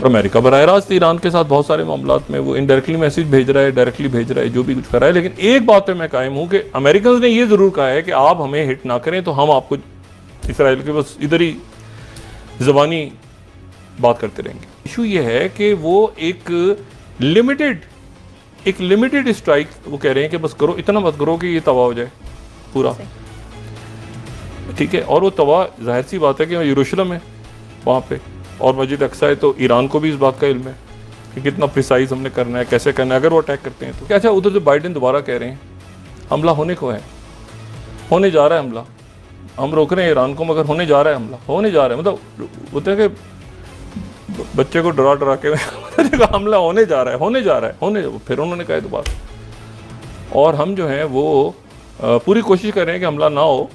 America बराह रास्त Iran के साथ बहुत सारे मामलात में वो इनडायरेक्टली मैसेज भेज रहा है, डायरेक्टली भेज रहा है, जो भी कुछ कर रहा है। लेकिन एक बात पे मैं कायम हूँ कि अमेरिकन ने ये ज़रूर कहा है कि आप हमें हिट ना करें तो हम आपको इसराइल के बस इधर ही ज़बानी बात करते रहेंगे। इशू ये है कि वो एक लिमिटेड स्ट्राइक वो कह रहे हैं कि बस करो, इतना मत करो कि ये तबाह हो जाए पूरा, ठीक है। और वो तबाह जाहिर सी बात है कि यरूशलेम है वहाँ पे और मस्जिद अक्सा है, तो ईरान को भी इस बात का इल्म है कि कितना प्रिसाइज हमने करना है, कैसे करना है अगर वो अटैक करते हैं तो। क्या अच्छा, उधर से बाइडेन दोबारा कह रहे हैं हमला होने को है, होने जा रहा है हमला, हम रोक रहे हैं ईरान को मगर होने जा रहा है हमला, होने जा रहा है। मतलब होता है कि बच्चे को डरा डरा के हमला होने जा रहा है, होने जा रहा है, होने, फिर उन्होंने कहा दोबारा। और हम जो हैं वो पूरी कोशिश कर रहे हैं कि हमला ना हो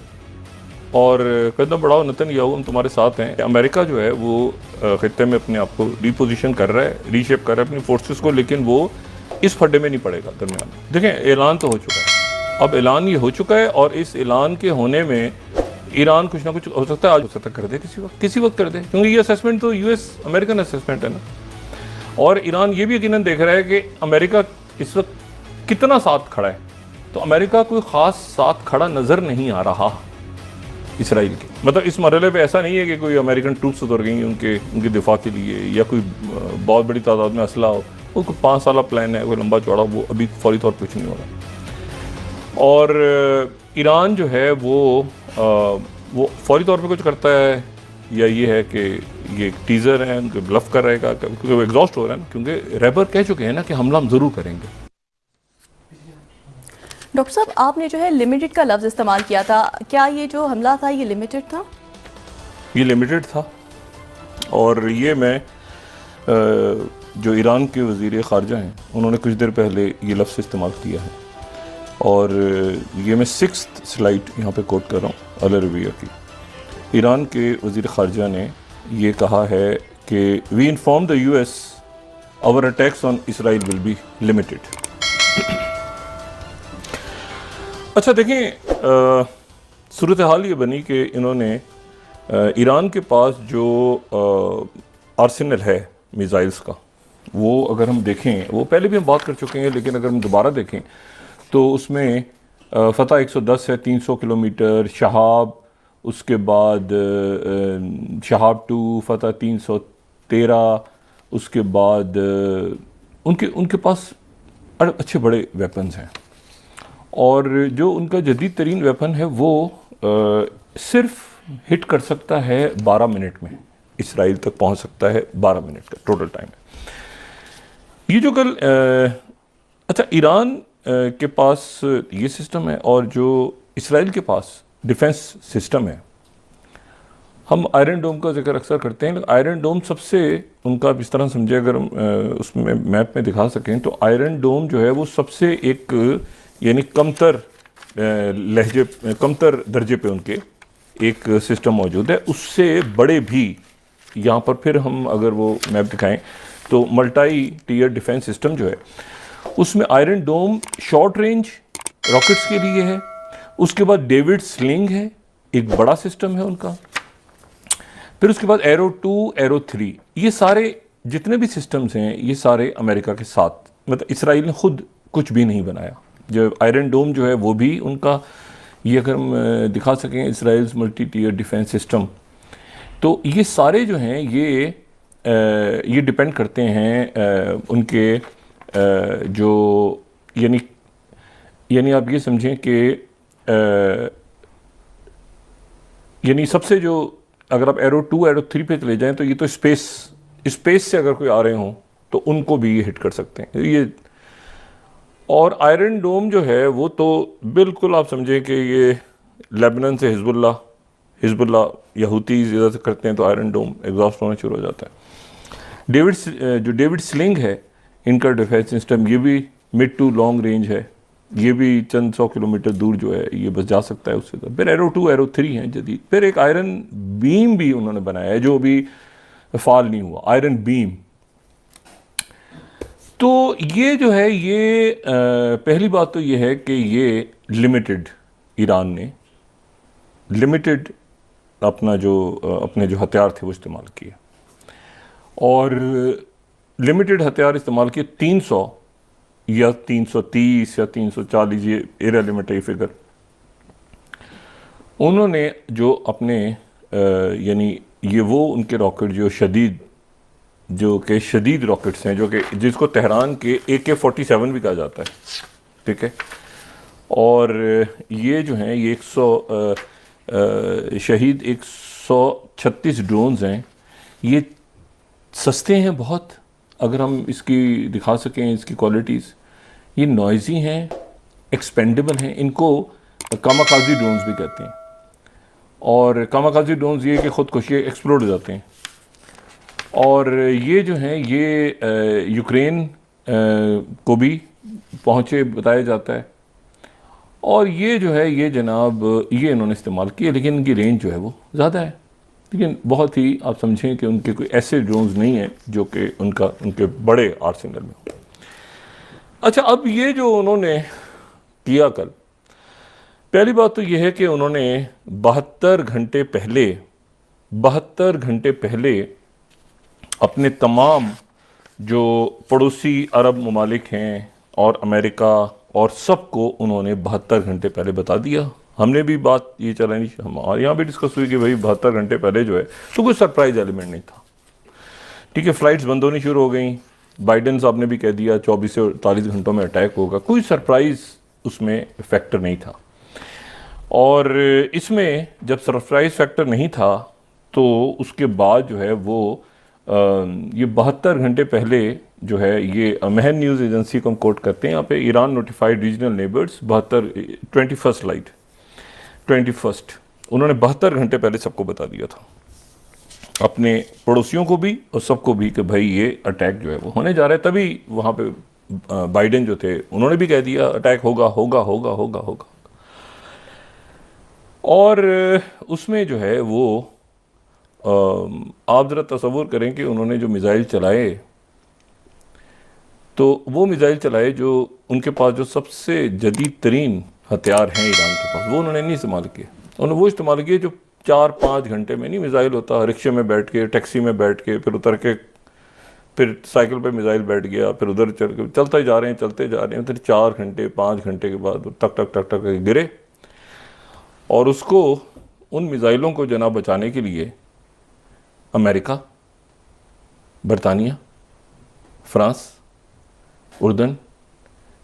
और कदम बढ़ाओ नेतन्याहू, हम तुम्हारे साथ हैं। अमेरिका जो है वो खित्ते में अपने आप को रीपोजिशन कर रहा है, रीशेप कर रहा है अपनी फोर्सेस को, लेकिन वो इस फड्डे में नहीं पड़ेगा दरमियान में। देखें, ऐलान तो हो चुका है, अब ऐलान ये हो चुका है और इस ऐलान के होने में ईरान कुछ ना कुछ हो सकता है, आज हो सकता है कर दे, किसी वक्त कर दे, क्योंकि ये असेसमेंट तो यूएस अमेरिकन असेसमेंट है ना। और ईरान ये भी यकीनन देख रहा है कि अमेरिका इस वक्त कितना साथ खड़ा है, तो अमेरिका कोई ख़ास साथ खड़ा नज़र नहीं आ रहा इसराइल के। मतलब इस मरहले पे ऐसा नहीं है कि कोई अमेरिकन ट्रूप्स उतर गई उनके दिफा के लिए या कोई बहुत बड़ी तादाद में असला हो। वो कोई 5 साल प्लान है, कोई लंबा चौड़ा, वो अभी फौरी तौर पर कुछ नहीं हो रहा। और ईरान जो है वो फौरी तौर पे कुछ करता है या ये है कि ये टीज़र है, उनके ब्लफ कर रहेगा, क्योंकि वो एग्जॉस्ट हो रहा है ना, क्योंकि रैबर कह चुके हैं ना कि हमला हम ज़रूर करेंगे। डॉक्टर साहब, आपने जो है लिमिटेड का लफ्ज़ इस्तेमाल किया था, क्या ये जो हमला था ये लिमिटेड था? ये लिमिटेड था और ये मैं जो ईरान के वज़ीर ख़ारजा हैं उन्होंने कुछ देर पहले ये लफ्ज़ इस्तेमाल किया है और ये मैं 6th स्लाइड यहाँ पे कोट कर रहा हूँ अल रबिया की। ईरान के वज़ीर ख़ारजा ने ये कहा है कि we inform the US our attacks on Israel will be limited. अच्छा देखें, सूरत हाल ये बनी कि इन्होंने ईरान के पास जो आर्सेनल है मिसाइल्स का, वो अगर हम देखें, वो पहले भी हम बात कर चुके हैं, लेकिन अगर हम दोबारा देखें तो उसमें फतह 110 है 300 किलोमीटर, शहाब, उसके बाद शहाब 2 फतह 313, उसके बाद उनके पास अच्छे बड़े वेपन्स हैं। और जो उनका जदीद तरीन वेपन है वो सिर्फ हिट कर सकता है 12 मिनट में, इसराइल तक पहुंच सकता है 12 मिनट का टोटल टाइम है। ये जो कल अच्छा, ईरान के पास ये सिस्टम है और जो इसराइल के पास डिफेंस सिस्टम है, हम आयरन डोम का जिक्र अक्सर करते हैं, लेकिन आयरन डोम सबसे उनका इस तरह समझे, अगर हम उसमें मैप में दिखा सकें तो आयरन डोम जो है वो सबसे एक यानी कमतर लहजे, कमतर दर्जे पे उनके एक सिस्टम मौजूद है। उससे बड़े भी यहाँ पर फिर हम अगर वो मैप दिखाएं तो मल्टी टीयर डिफेंस सिस्टम जो है उसमें आयरन डोम शॉर्ट रेंज रॉकेट्स के लिए है, उसके बाद डेविड स्लिंग है, एक बड़ा सिस्टम है उनका, फिर उसके बाद एरो 2, एरो 3, ये सारे जितने भी सिस्टम्स हैं ये सारे अमेरिका के साथ, मतलब इसराइल ने खुद कुछ भी नहीं बनाया। जो आयरन डोम जो है वो भी उनका, ये अगर हम दिखा सकें Israel's multi tier defence system, तो ये सारे जो हैं ये डिपेंड करते हैं उनके जो यानी आप ये समझें कि यानी सबसे जो, अगर आप एरो 2 एरो 3 पे चले जाएं तो ये तो स्पेस से अगर कोई आ रहे हों तो उनको भी ये हिट कर सकते हैं ये। और आयरन डोम जो है वो तो बिल्कुल आप समझें कि ये लेबनान से हिजबुल्ला या हुतीज़ इधर से करते हैं तो आयरन डोम एग्जॉस्ट होना शुरू हो जाता है। जो डेविड स्लिंग है इनका डिफेंस सिस्टम, ये भी मिड टू लॉन्ग रेंज है, ये भी चंद 100 किलोमीटर दूर जो है ये बस जा सकता है उससे। तो फिर एरो 2 एरो 3 हैं जदीद। फिर एक आयरन बीम भी उन्होंने बनाया है जो अभी फाल नहीं हुआ, आयरन बीम। तो ये जो है ये पहली बात तो ये है कि ये लिमिटेड, ईरान ने लिमिटेड अपने जो हथियार थे वो इस्तेमाल किए। और लिमिटेड हथियार इस्तेमाल किए 300 या 330 या 340, ये एरिया लिमिट है फिगर। उन्होंने जो अपने यानी ये वो उनके रॉकेट जो कि शदीद रॉकेट्स हैं, जो कि जिसको तेहरान के AK-47 भी कहा जाता है, ठीक है। और ये जो हैं ये 100 शहीद 136 ड्रोन्स हैं। ये सस्ते हैं बहुत, अगर हम इसकी दिखा सकें इसकी क्वालिटीज़। ये नॉइजी हैं, एक्सपेंडेबल हैं, इनको कामाकाजी ड्रोन्स भी कहते हैं। और कामाकाजी ड्रोन्स ये कि खुदकुशी एक्सप्लोड हो जाते हैं। और ये जो हैं ये यूक्रेन को भी पहुँचे बताया जाता है। और ये जो है ये जनाब ये इन्होंने इस्तेमाल किए, लेकिन इनकी रेंज जो है वो ज़्यादा है। लेकिन बहुत ही आप समझें कि उनके कोई ऐसे ड्रोन्स नहीं हैं जो कि उनके बड़े आर्सेनल में हो। अच्छा, अब ये जो उन्होंने किया कल, पहली बात तो ये है कि उन्होंने 72 घंटे पहले अपने तमाम जो पड़ोसी अरब ममालिक हैं और अमेरिका और सबको उन्होंने 72 घंटे पहले बता दिया। हमने भी बात ये चलाई, हमारे यहाँ भी डिस्कस हुई कि भाई 72 घंटे पहले जो है तो कोई सरप्राइज एलिमेंट नहीं था, ठीक है। फ्लाइट्स बंद होनी शुरू हो गई, बाइडन साहब ने भी कह दिया 24 से 48 घंटों में अटैक होगा, कोई सरप्राइज उसमें फैक्टर नहीं था। और इसमें जब सरप्राइज फैक्टर नहीं था तो उसके बाद जो है वो ये 72 घंटे पहले जो है ये महन न्यूज़ एजेंसी को हम कोट करते हैं यहाँ पे, ईरान नोटिफाइड रीजनल नेबर्स 21 उन्होंने 72 घंटे पहले सबको बता दिया था, अपने पड़ोसियों को भी और सबको भी, कि भाई ये अटैक जो है वो होने जा रहा है। तभी वहाँ पे बाइडेन जो थे उन्होंने भी कह दिया अटैक होगा होगा होगा होगा होगा। और उसमें जो है वो आप ज़रा तसव्वुर करें कि उन्होंने जो मिज़ाइल चलाए, तो वो मिज़ाइल चलाए जो उनके पास जो सबसे जदीद तरीन हथियार हैं ईरान के पास, वो उन्होंने नहीं इस्तेमाल किए। उन्होंने वो इस्तेमाल किए जो 4-5 घंटे में नहीं मिज़ाइल होता, रिक्शे में बैठ के, टैक्सी में बैठ के, फिर उतर के, फिर साइकिल पे मिज़ाइल बैठ गया, फिर उधर चलते जा रहे हैं, फिर 4 घंटे 5 घंटे के बाद टक टक टक टक गिरे। और उसको उन मिज़ाइलों को जनाब बचाने के लिए अमेरिका, बरतानिया, फ्रांस, उर्दन,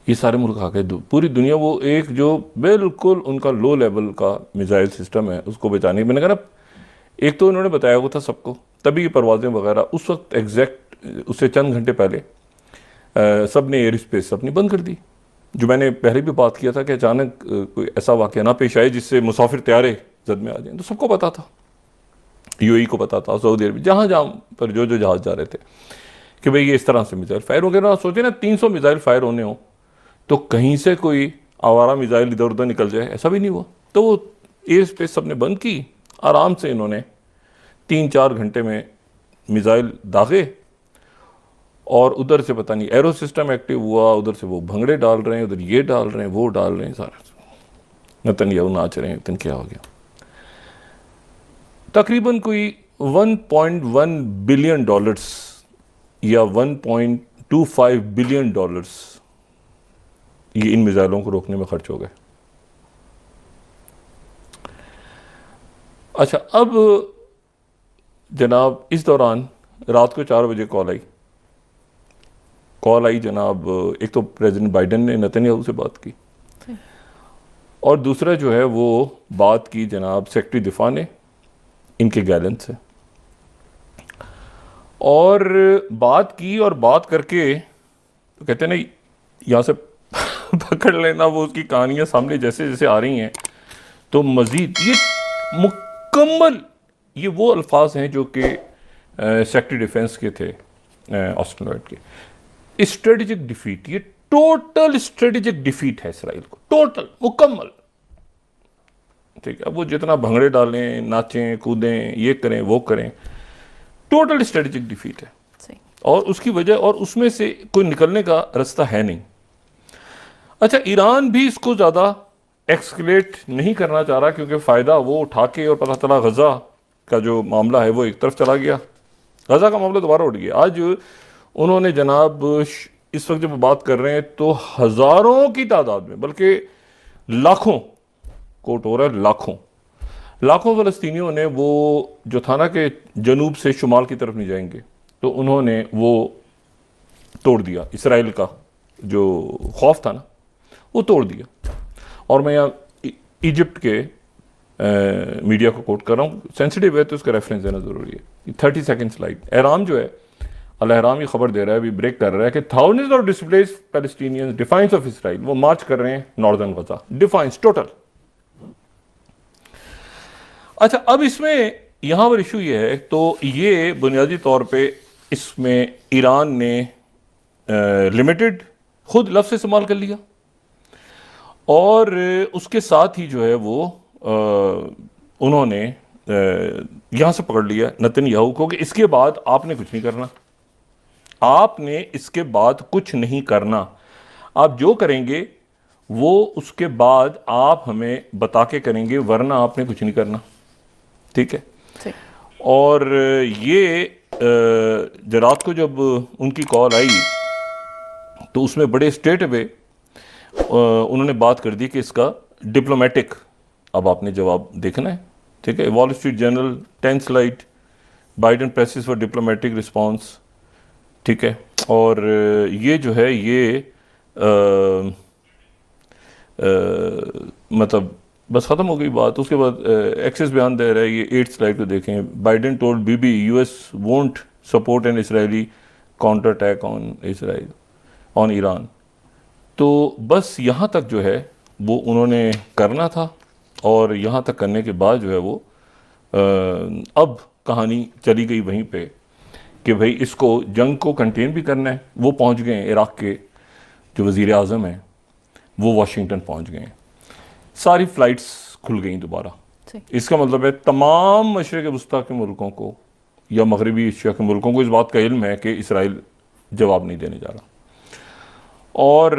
ये सारे मुल्क आ गए, पूरी दुनिया, वो एक जो बिल्कुल उनका लो लेवल का मिसाइल सिस्टम है उसको बचाने की। मैंने कहा ना, एक तो उन्होंने बताया हुआ था सबको, तभी ये परवाज़ें वगैरह उस वक्त एग्जैक्ट उससे चंद घंटे पहले सब ने एयर स्पेस अपनी बंद कर दी। जो मैंने पहले भी बात किया था कि अचानक कोई ऐसा वाक़या ना पेश आए जिससे मुसाफिर त्यारे जद में आ जाए, तो सबको पता था, UAE को पता था, सऊदी अरब, जहाँ जहाँ पर जो जहाज़ जा रहे थे कि भाई ये इस तरह से मिसाइल फायर हो गया ना। सोचे ना 300 मिसाइल फायर होने हो तो कहीं से कोई आवारा मिसाइल इधर उधर निकल जाए, ऐसा भी नहीं हुआ। तो वो एयर स्पेस सबने बंद की, आराम से इन्होंने 3-4 घंटे में मिसाइल दागे, और उधर से पता नहीं एरो सिस्टम एक्टिव हुआ, उधर से वो भंगड़े डाल रहे हैं, उधर ये डाल रहे हैं, वो डाल रहे हैं, सारा नेतन्याहू नाच रहे हैं। लेकिन क्या हो गया, तकरीबन कोई $1.1 बिलियन या $1.25 बिलियन ये इन मिसाइलों को रोकने में खर्च हो गए। अच्छा, अब जनाब इस दौरान रात को 4 बजे कॉल आई जनाब, एक तो प्रेसिडेंट बाइडेन ने नेतन्याहू से बात की, और दूसरा जो है वो बात की जनाब सेक्रेटरी दिफा ने इनके गैलन से, और बात करके तो कहते हैं ना, यहाँ से पकड़ लेना, वो उसकी कहानियाँ सामने जैसे जैसे आ रही हैं तो मज़ीद ये मुकम्मल ये वो अल्फाज हैं जो कि सेक्रेटरी डिफेंस के थे ऑस्टिन लॉयड के, स्ट्रेटेजिक डिफीट, ये टोटल स्ट्रेटेजिक डिफीट है इसराइल को, टोटल मुकम्मल, ठीक है। अब वो जितना भंगड़े डालें, नाचें, कूदें, ये करें, वो करें, टोटल स्ट्रेटेजिक डिफीट है। और उसकी वजह, और उसमें से कोई निकलने का रास्ता है नहीं। अच्छा, ईरान भी इसको ज़्यादा एक्सकलेट नहीं करना चाह रहा, क्योंकि फ़ायदा वो उठा के, और पता चला गज़ा का जो मामला है वो एक तरफ चला गया, गजा का मामला दोबारा उठ गया। आज उन्होंने जनाब इस वक्त जब बात कर रहे हैं तो हजारों की तादाद में, बल्कि लाखों, कोट हो रहा है लाखों फ़लस्तीनियों ने, वो जो था ना कि जनूब से शुमाल की तरफ नहीं जाएंगे, तो उन्होंने वो तोड़ दिया। इसराइल का जो खौफ था ना वो तोड़ दिया। और मैं यहाँ इजिप्ट के मीडिया को कोट कर रहा हूँ, सेंसिटिव है तो उसका रेफरेंस देना ज़रूरी है। 30 सेकेंड स्लाइड। एहराम जो है, अल एहराम ये खबर दे रहा है, अभी ब्रेक कर रहा है कि thousands of displaced Palestinians defines of Israel, वो मार्च कर रहे हैं नॉर्दर्न गजा, डिफाइंस टोटल। अच्छा, अब इसमें यहां पर इशू ये है, तो ये बुनियादी तौर पे इसमें ईरान ने लिमिटेड खुद लफ्ज़ इस्तेमाल कर लिया, और उसके साथ ही जो है वो उन्होंने यहां से पकड़ लिया नेतन्याहू को कि इसके बाद आपने कुछ नहीं करना, आपने इसके बाद कुछ नहीं करना, आप जो करेंगे वो उसके बाद आप हमें बता के करेंगे, वरना आपने कुछ नहीं करना। ठीक है। और ये रात को जब उनकी कॉल आई तो उसमें बड़े स्ट्रेट वे उन्होंने बात कर दी कि इसका डिप्लोमेटिक अब आपने जवाब देखना है। ठीक है। Wall street journal 10 slide, Biden presses for diplomatic response. ठीक है। और ये जो है ये मतलब बस ख़त्म हो गई बात। उसके बाद एक्सेस बयान दे रहा है, ये 8 स्लाइड को देखें। Biden told Bibi US won't support an Israeli counter attack on Israel on Iran. तो बस यहाँ तक जो है वो उन्होंने करना था, और यहाँ तक करने के बाद जो है वो अब कहानी चली गई वहीं पे कि भाई इसको जंग को कंटेन भी करना है। वो पहुँच गए हैं, इराक़ के जो वज़ीर आज़म हैं वो वाशिंगटन पहुँच गए हैं, सारी फ़्लाइट्स खुल गई दोबारा। इसका मतलब है तमाम मशरिक़ वस्ता के मुल्कों को या मगरबी एशिया के मुल्कों को इस बात का इल्म है कि इसराइल जवाब नहीं देने जा रहा, और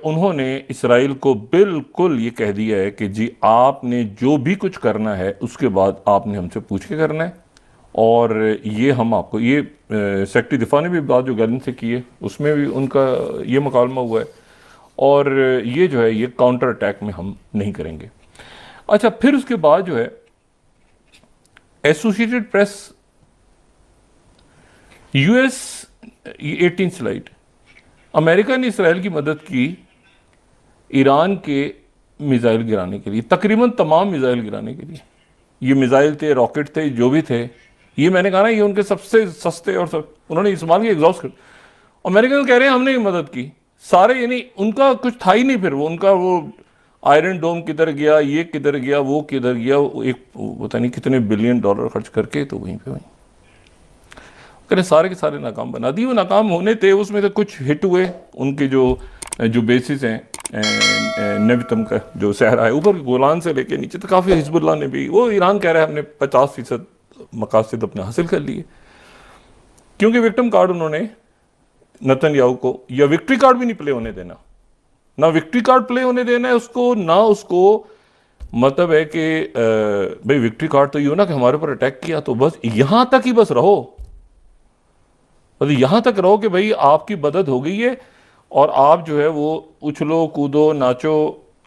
उन्होंने इसराइल को बिल्कुल ये कह दिया है कि जी आपने जो भी कुछ करना है उसके बाद आपने हमसे पूछ के करना है, और ये हम आपको, ये सेक्रेटरी दिफा ने भी बात जो गैलन से की है उसमें भी उनका ये मुकालमा हुआ है, और ये जो है ये काउंटर अटैक में हम नहीं करेंगे। अच्छा, फिर उसके बाद जो है associated press US, 18 slide, America ने इसराइल की मदद की ईरान के मिसाइल गिराने के लिए, तकरीबन तमाम मिसाइल गिराने के लिए। ये मिसाइल थे, रॉकेट थे, जो भी थे, ये मैंने कहा ना ये उनके सबसे सस्ते और सब उन्होंने इस्तेमाल किया, एग्जॉस्ट कर। अमेरिका कह रहे हैं हमने मदद की सारे, यानी उनका कुछ था ही नहीं। फिर वो उनका वो आयरन डोम किधर गया, ये किधर गया, वो किधर गया, एक पता नहीं कितने बिलियन डॉलर खर्च करके तो वहीं पे वहीं करें सारे के सारे नाकाम बना दिए। वो नाकाम होने थे, उसमें से कुछ हिट हुए, उनके जो बेसिस हैं नेवितम का जो सहरा है ऊपर गोलान से लेके नीचे तो काफ़ी, हिजबुल्लाह ने भी, वो ईरान कह रहा है हमने 50% मकासद अपने हासिल कर लिए, क्योंकि विक्टिम कार्ड उन्होंने नेतन्याहू को, या विक्ट्री कार्ड भी नहीं प्ले होने देना, ना विक्ट्री कार्ड प्ले होने देना है उसको, ना उसको मतलब है कि भाई विक्ट्री कार्ड तो ये हो ना कि हमारे ऊपर अटैक किया तो बस यहाँ तक ही बस रहो, मतलब यहाँ तक रहो कि भाई आपकी मदद हो गई है और आप जो है वो उछलो कूदो नाचो,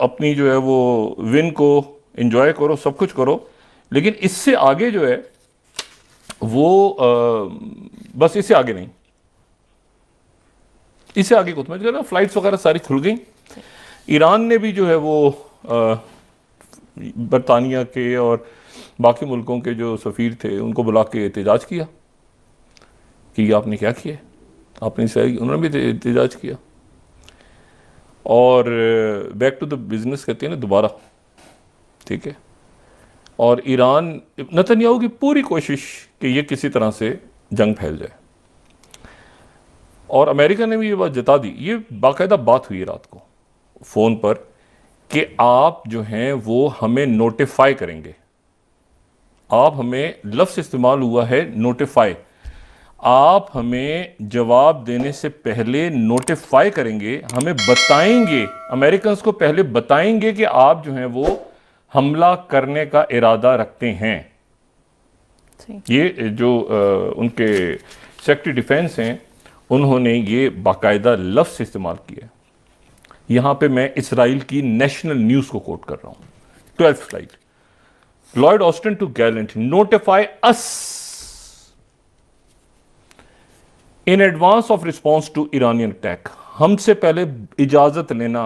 अपनी जो है वो विन को एंजॉय करो, सब कुछ करो, लेकिन इससे आगे जो है वो बस इससे आगे नहीं, इससे आगे कुछ मत करना। फ्लाइट्स वगैरह सारी खुल गई। ईरान ने भी जो है वो बरतानिया के और बाकी मुल्कों के जो सफ़ीर थे उनको बुला के एहतजाज किया कि आपने क्या किया, आपने सही, उन्होंने भी एहतजाज किया। और बैक टू द बिजनेस कहते हैं ना दोबारा, ठीक है। और ईरान, नेतन्याहू की पूरी कोशिश कि ये किसी तरह से जंग फैल जाए, और अमेरिका ने भी ये बात जता दी, ये बाकायदा बात हुई रात को फ़ोन पर कि आप जो हैं वो हमें नोटिफाई करेंगे, आप हमें, लफ्ज़ इस्तेमाल हुआ है नोटिफाई, आप हमें जवाब देने से पहले नोटिफाई करेंगे, हमें बताएंगे, अमेरिकन को पहले बताएंगे कि आप जो हैं वो हमला करने का इरादा रखते हैं। सही। ये जो उनके सेक्रेटरी डिफेंस हैं, उन्होंने ये बाकायदा लफ्ज़ इस्तेमाल किया। यहाँ पे मैं इसराइल की नेशनल न्यूज़ को कोट कर रहा हूँ, 12th slide. Lloyd Austin to Gallant, notify us in advance of response to Iranian attack. हमसे पहले इजाजत लेना।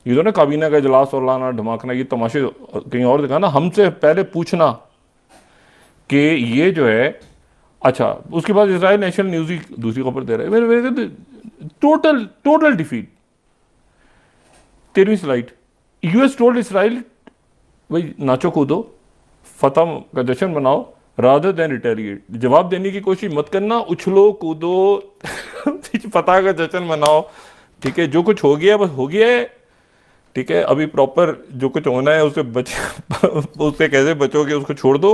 ये तो ना काबीना का इजलास और लाना धमाकना, ये तमाशे कहीं और दिखाना। हमसे पहले पूछना कि ये जो है, अच्छा उसके बाद इसराइल नेशनल न्यूज़ ही दूसरी खबर दे रहा है। मेरे टोटल डिफीट। 13वीं स्लाइड। यूएस टोल्ड इसराइल, भाई नाचो कूदो, फतह का जश्न मनाओ, रादर देन रिटेलिएट। जवाब देने की कोशिश मत करना, उछलो कूदो फतह का जश्न मनाओ। ठीक है, जो कुछ हो गया बस हो गया है। ठीक है, अभी प्रॉपर जो कुछ होना है उससे उससे कैसे बचोगे उसको छोड़ दो।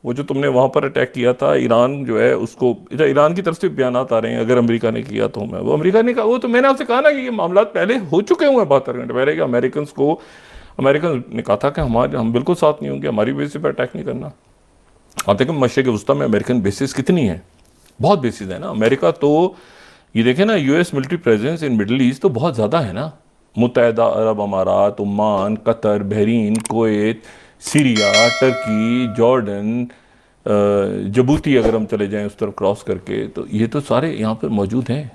वो जो तुमने वहाँ पर अटैक किया था, ईरान जो है उसको, ईरान की तरफ से बयानात आ रहे हैं अगर अमेरिका ने किया तो मैं वो अमेरिका ने कहा, वो तो मैंने आपसे कहा ना कि ये मामला पहले हो चुके हुए हैं 72 घंटे पहले कि अमेरिकन ने कहा था कि हम बिल्कुल साथ नहीं होंगे, हमारी बेसिस पर अटैक नहीं करना। आप देखें मशरिक़ वस्ता में अमेरिकन बेसिस कितनी है, बहुत बेसिस है ना। अमेरिका तो ये देखें ना, US military presence in Middle East तो बहुत ज़्यादा है ना। मुत्तहदा अरब अमारात, Oman, Qatar, Bahrain, Kuwait, Syria, Turkey, Jordan, Djibouti अगर हम चले जाएं उस तरफ क्रॉस करके, तो ये तो सारे यहाँ पर मौजूद हैं।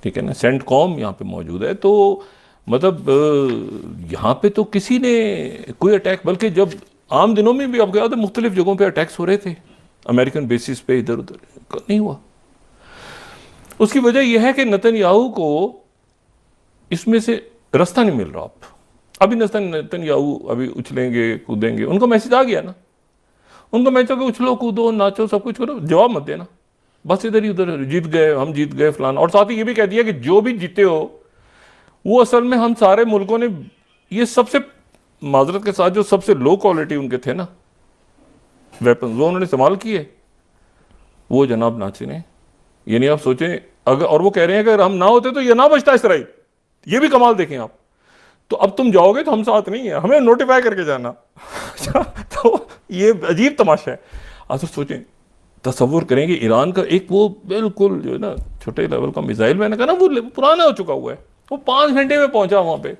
ठीक है ना, सेंट कॉम यहाँ पे मौजूद है। तो मतलब यहाँ पे तो किसी ने कोई अटैक, बल्कि जब आम दिनों में भी आपको याद है मुख्तलिफ जगहों पे अटैक्स हो रहे थे अमेरिकन बेसिस पे, इधर उधर नहीं हुआ। उसकी वजह यह है कि नेतन्याहू को इसमें से रास्ता नहीं मिल रहा। अभी नेतन्याहू अभी उछलेंगे कूदेंगे, उनको मैसेज आ गया ना, उनको मैसेज हो उछलो कूदो नाचो सब कुछ करो, जवाब मत देना, बस इधर ही उधर जीत गए हम, जीत गए फलाना। और साथ ही ये भी कह दिया कि जो भी जीते हो वो असल में हम सारे मुल्कों ने, ये सबसे माजरत के साथ जो सबसे लो क्वालिटी उनके थे ना वेपन, वो उन्होंने इस्तेमाल किए, वो जनाब नाचे ने। ये नहीं आप सोचें अगर, और वो कह रहे हैं कि अगर हम ना होते तो ये ना बचता इसराइल। ये भी कमाल देखें आप। तो अब तुम जाओगे तो हम साथ नहीं है, हमें नोटिफाई करके जाना। तो ये अजीब तमाशा है। आप तो सोचें, तसव्वुर करेंगे ईरान का एक वो बिल्कुल जो है ना छोटे लेवल का मिसाइल, मैंने कहा ना वो पुराना हो चुका हुआ है, वो 5 घंटे में पहुंचा वहां पे,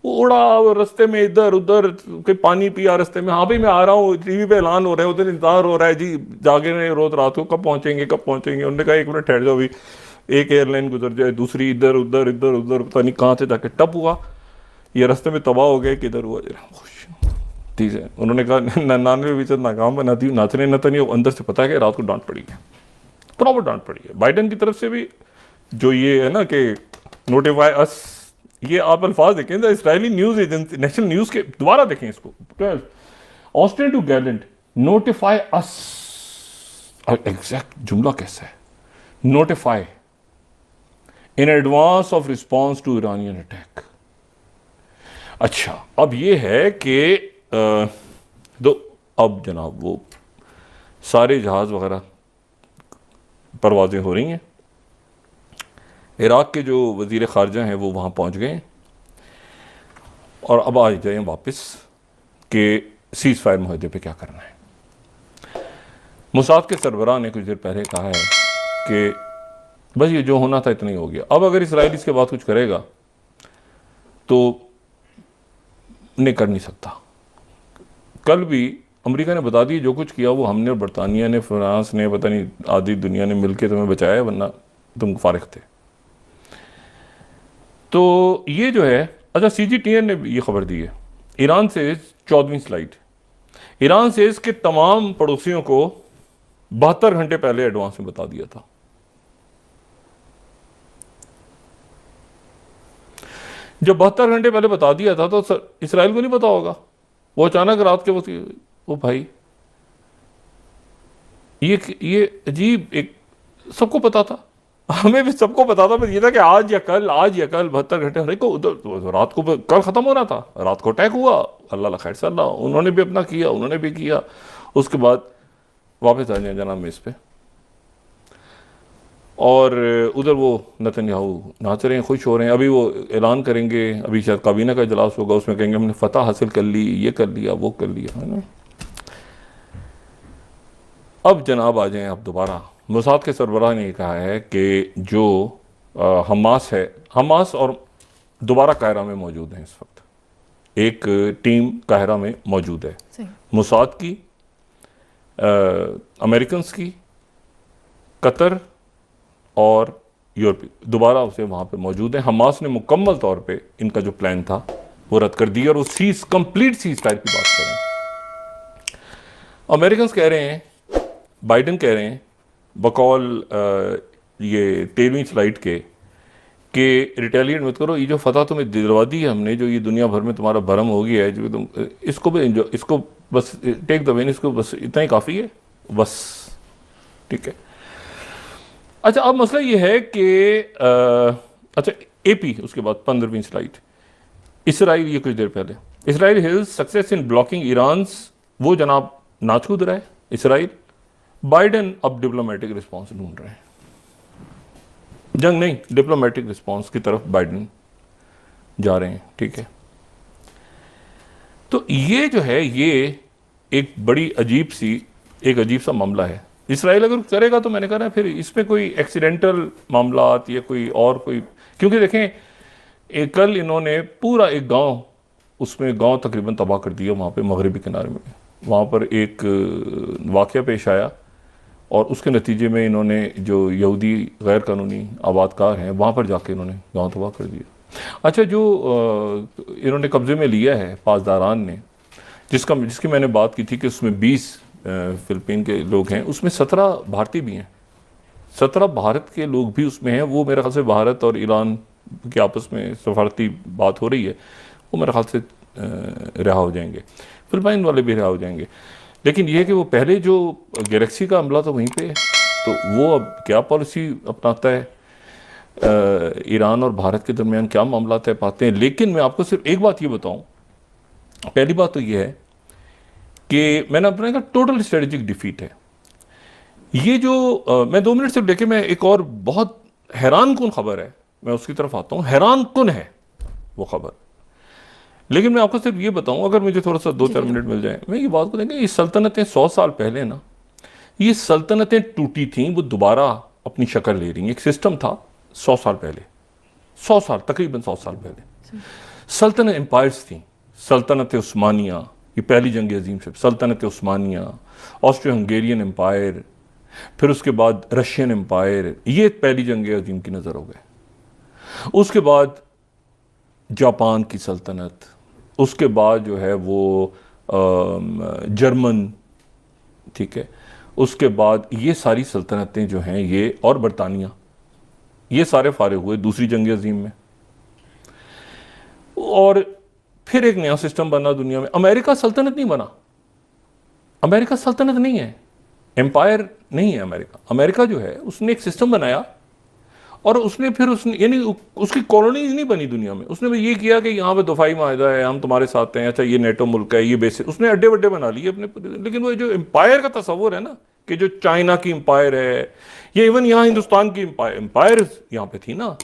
वो उड़ा, वो रस्ते में इधर उधर कोई पानी पिया रस्ते में, हाँ भाई मैं आ रहा हूँ, टीवी पे ऐलान हो रहा है, उधर इंतजार हो रहा है जी, जागे रहे रोज रात को, कब पहुंचेंगे कब पहुंचेंगे। उन्होंने कहा 1 मिनट ठहर जाओ, अभी एक एयरलाइन गुजर जाए, दूसरी इधर उधर इधर उधर, पता नहीं कहाँ से जाके टप हुआ, ये रस्ते में तबाह हो गए, किधर हुआ ठीक है। उन्होंने कहा 99% नाकाम बना दी नाचने नतन्याहू, अंदर से पता है कि रात को डांट पड़ी है, प्रॉपर डांट पड़ी है बाइडन की तरफ से भी। जो ये है ना कि नोटिफाई अस, ये आप अल्फाज देखें, Israeli news agency national news के, दोबारा देखें इसको, Austin to Gallant, notify us, exact जुमला कैसा है, notify in advance of response to Iranian attack. अच्छा, अब ये है कि अब जनाब वो सारे जहाज वगैरह परवाजें हो रही हैं, इराक के जो वजीर खारजा हैं वो वहाँ पहुँच गए, और अब आ जाए वापस कि सीज़ फायर मुहदे पे क्या करना है। मुसाद के सरबराह ने कुछ देर पहले कहा है कि बस ये जो होना था इतना ही हो गया। अब अगर इसराइल इसके बाद कुछ करेगा तो नहीं कर नहीं सकता। कल भी अमेरिका ने बता दिया जो कुछ किया वो हमने, और बरतानिया ने, फ्रांस ने, पता नहीं आधी दुनिया ने मिलकर तुम्हें बचाया, वरना तुम फारिग थे। तो ये जो है, अच्छा CGTN ने ये खबर दी है, ईरान से 14वीं स्लाइड, ईरान से इसके तमाम पड़ोसियों को 72 घंटे पहले एडवांस में बता दिया था। जब 72 घंटे पहले बता दिया था तो इसराइल को नहीं पता होगा, वो अचानक रात के वक्त, वो भाई ये अजीब, एक सबको पता था, हमें भी सबको पता था, बस ये था कि आज या कल 72 घंटे, हर एक को उधर रात को कल खत्म हो रहा था, रात को अटैक हुआ, अल्लाह खैर सल्ला, उन्होंने भी अपना किया, उन्होंने भी किया, उसके बाद वापस आ जाए जनाब में इस पे। और उधर वो नेतन्याहू नाच रहे हैं, खुश हो रहे हैं। अभी वो ऐलान करेंगे, अभी शायद काबीना का इजलास होगा, उसमें कहेंगे हमने फतह हासिल कर ली, ये कर लिया वो कर लिया, है ना। अब जनाब आ जाएं आप दोबारा। मोसाद के सरबराह ने कहा है कि जो हमास है, हमास और दोबारा कायरा में मौजूद हैं इस वक्त, एक टीम काहिरा में मौजूद है, सही। मोसाद की, अमेरिकन की, कतर और यूरोपी दोबारा उसे वहाँ पे मौजूद हैं। हमास ने मुकम्मल तौर पे इनका जो प्लान था वो रद्द कर दिया और वो कंप्लीट सीज फायर की बात कर रहे हैं। अमेरिकन कह रहे हैं, बाइडन कह रहे हैं बकौल ये 13वीं फ्लाइट के कि रिटेलिएट मत करो, ये जो फतह तुम्हें दिलवा दी है हमने, जो ये दुनिया भर में तुम्हारा भरम हो गया है, जो तुम इसको भी एंजॉय, इसको बस टेक द विन, इसको बस इतना ही काफ़ी है बस, ठीक है। अच्छा, अब मसला ये है कि अच्छा एपी, उसके बाद 15वीं स्लाइड, इसराइल, ये कुछ देर पहले Israel hills success in blocking Iran, वो जनाब नाच कूद रहा है इसराइल। बाइडेन अब डिप्लोमेटिक रिस्पॉन्स ढूंढ रहे हैं, जंग नहीं, डिप्लोमेटिक रिस्पॉन्स की तरफ बाइडेन जा रहे हैं, ठीक है। तो ये जो है ये एक बड़ी अजीब सा मामला है। इसराइल अगर करेगा तो मैंने कहा ना, फिर इसमें कोई एक्सीडेंटल मामलात या कोई, क्योंकि देखें कल इन्होंने पूरा एक गांव, उसमें गांव तकरीबन तबाह कर दिया वहाँ पे मगरबी किनारे में। वहाँ पर एक वाक़या पेश आया और उसके नतीजे में इन्होंने जो यहूदी गैर कानूनी आबादकार हैं वहाँ पर जाके इन्होंने गांव तबाह कर दिया। अच्छा, जो इन्होंने कब्ज़े में लिया है पासदारान ने, जिसकी मैंने बात की थी कि उसमें 20 फिलिपीन के लोग हैं, उसमें 17 भारतीय भी हैं, 17 भारत के लोग भी उसमें हैं। वो मेरे ख्याल से भारत और ईरान के आपस में सफारती बात हो रही है, वो मेरे ख्याल से रिहा हो जाएंगे, फिलिपाइन वाले भी रिहा हो जाएंगे। लेकिन यह कि वो पहले जो गैलेक्सी का हमला था वहीं पे, तो वो अब क्या पॉलिसी अपनाता है, ईरान और भारत के दरमियान क्या मामला तय पाते हैं। लेकिन मैं आपको सिर्फ एक बात ये बताऊं, पहली बात तो ये है कि मैंने अपने का टोटल स्ट्रेटेजिक डिफीट है ये जो मैं 2 मिनट से लेके मैं एक और बहुत हैरान कुन खबर है, मैं उसकी तरफ आता हूँ। हैरान कुन है वो खबर, लेकिन मैं आपको सिर्फ ये बताऊं, अगर मुझे थोड़ा सा 2-4 मिनट मिल जाए, मैं ये बात को देंगे, ये सल्तनतें 100 साल पहले ना, ये सल्तनतें टूटी थीं, वो दोबारा अपनी शक्ल ले रही हैं। एक सिस्टम था 100 साल पहले, 100 साल, तकरीबन 100 साल पहले सल्तनत एम्पायर्स थी। सल्तनत उस्मानिया, ये पहली जंग अजीम से, सल्तनत उस्मानिया, ऑस्ट्रो हंगेरियन एम्पायर, फिर उसके बाद रशियन एम्पायर, ये पहली जंग अजीम की नज़र हो गए। उसके बाद जापान की सल्तनत, उसके बाद जो है वो जर्मन, ठीक है, उसके बाद ये सारी सल्तनतें जो हैं ये, और बरतानिया, ये सारे फारिग हुए दूसरी जंग अजीम में। और फिर एक नया सिस्टम बना दुनिया में। अमेरिका सल्तनत नहीं बना, अमेरिका सल्तनत नहीं है, एम्पायर नहीं है अमेरिका। अमेरिका जो है उसने एक सिस्टम बनाया और उसने फिर यानी उसकी कॉलोनीज नहीं बनी दुनिया में। उसने ये किया कि यहाँ पे दफाई माहिदा है, हम तुम्हारे साथ हैं, अच्छा ये नेटो मुल्क है, ये बेसिस, उसने अड्डे वड्डे बना लिए अपने। लेकिन वो जो एम्पायर का तस्वुर है ना, कि जो चाइना की एम्पायर है, ये इवन यहाँ हिंदुस्तान की एम्पायर यहाँ पे थी ना,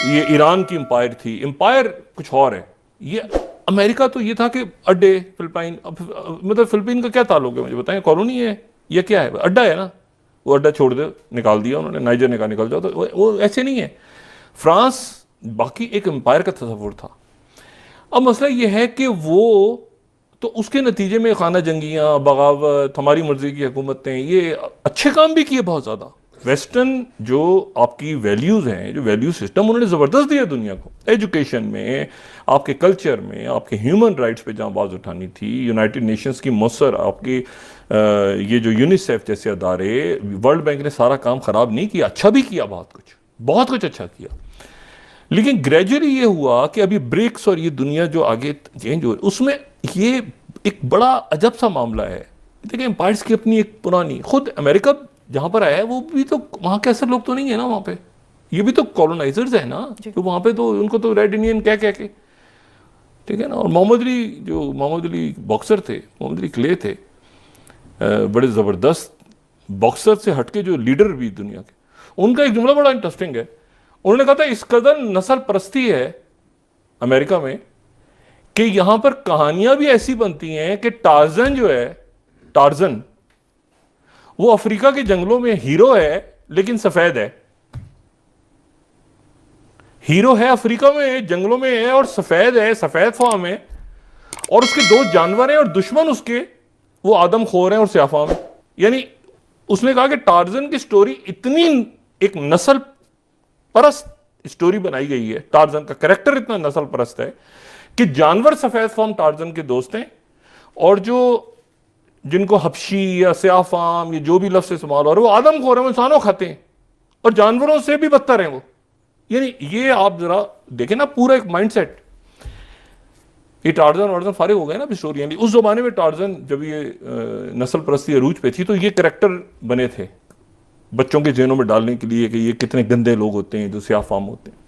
ये ईरान की एम्पायर थी, एम्पायर कुछ और है। ये अमेरिका तो ये था कि अड्डे, फिलिपाइन, मतलब फिलिपीन का क्या ताल्लुक है मुझे बताएं, कॉलोनी है या क्या है, अड्डा है ना, वो अड्डा छोड़ दे, निकाल दिया उन्होंने, नाइजर निकल जाओ, तो वो ऐसे नहीं है। फ्रांस बाकी एक एम्पायर का तस्वुर था। अब मसला ये है कि वो तो उसके नतीजे में खाना जंगियाँ, बगावत, हमारी मर्जी की हुकूमतें, ये अच्छे काम भी किए बहुत ज़्यादा। वेस्टर्न जो आपकी वैल्यूज़ हैं, जो वैल्यू सिस्टम उन्होंने ज़बरदस्त दिया दुनिया को, एजुकेशन में, आपके कल्चर में, आपके ह्यूमन राइट्स पे जहाँ आवाज़ उठानी थी, यूनाइटेड नेशंस की मौसर, आपकी ये जो यूनिसेफ जैसे अदारे, वर्ल्ड बैंक ने सारा काम ख़राब नहीं किया, अच्छा भी किया, बहुत कुछ अच्छा किया। लेकिन ग्रेजुअली ये हुआ कि अभी ब्रिक्स और ये दुनिया जो आगे चेंज हो, उसमें ये एक बड़ा अजब सा मामला है। देखिए एम्पायर्स की अपनी एक पुरानी, खुद अमेरिका जहाँ पर आया है वो भी तो वहाँ के ऐसे लोग तो नहीं है ना वहाँ पे, ये भी तो कॉलोनाइजर्स है ना, तो वहाँ पे तो उनको तो रेड इंडियन कह के, ठीक है ना। और मोहम्मद अली बॉक्सर थे, मोहम्मद अली क्ले थे, बड़े ज़बरदस्त बॉक्सर से हटके जो लीडर भी दुनिया के, उनका एक जुमला बड़ा इंटरेस्टिंग है। उन्होंने कहा था इस कदर नस्ल परस्ती है अमेरिका में कि यहां पर कहानियां भी ऐसी बनती हैं कि टार्जन जो है, टार्जन वो अफ्रीका के जंगलों में हीरो है लेकिन सफेद है। हीरो है अफ्रीका में जंगलों में है और सफेद है, सफेद फॉर्म है, और उसके दो जानवर हैं और दुश्मन उसके वो आदमखोर हैं और स्याफाम है। यानी उसने कहा कि टार्जन की स्टोरी इतनी एक नस्ल परस्त स्टोरी बनाई गई है, टार्जन का कैरेक्टर इतना नस्ल परस्त है कि जानवर सफेद फॉर्म टार्जन के दोस्त हैं, और जो जिनको हबशी या स्याफाम या जो भी लफ्ज इस्तेमाल हो रहा है वो आदमखोर हैं, वो इंसानों खाते हैं और जानवरों से भी बदतर हैं वो। यानी ये आप जरा देखें ना पूरा एक माइंडसेट। ये टार्जन वार्जन फारिग हो गए ना अभी स्टोरी। यानी उस जमाने में टार्जन जब ये नस्ल परस्ती अरूज पे थी तो ये कैरेक्टर बने थे बच्चों के जेनों में डालने के लिए कि ये कितने गंदे लोग होते हैं जो स्याफाम होते हैं।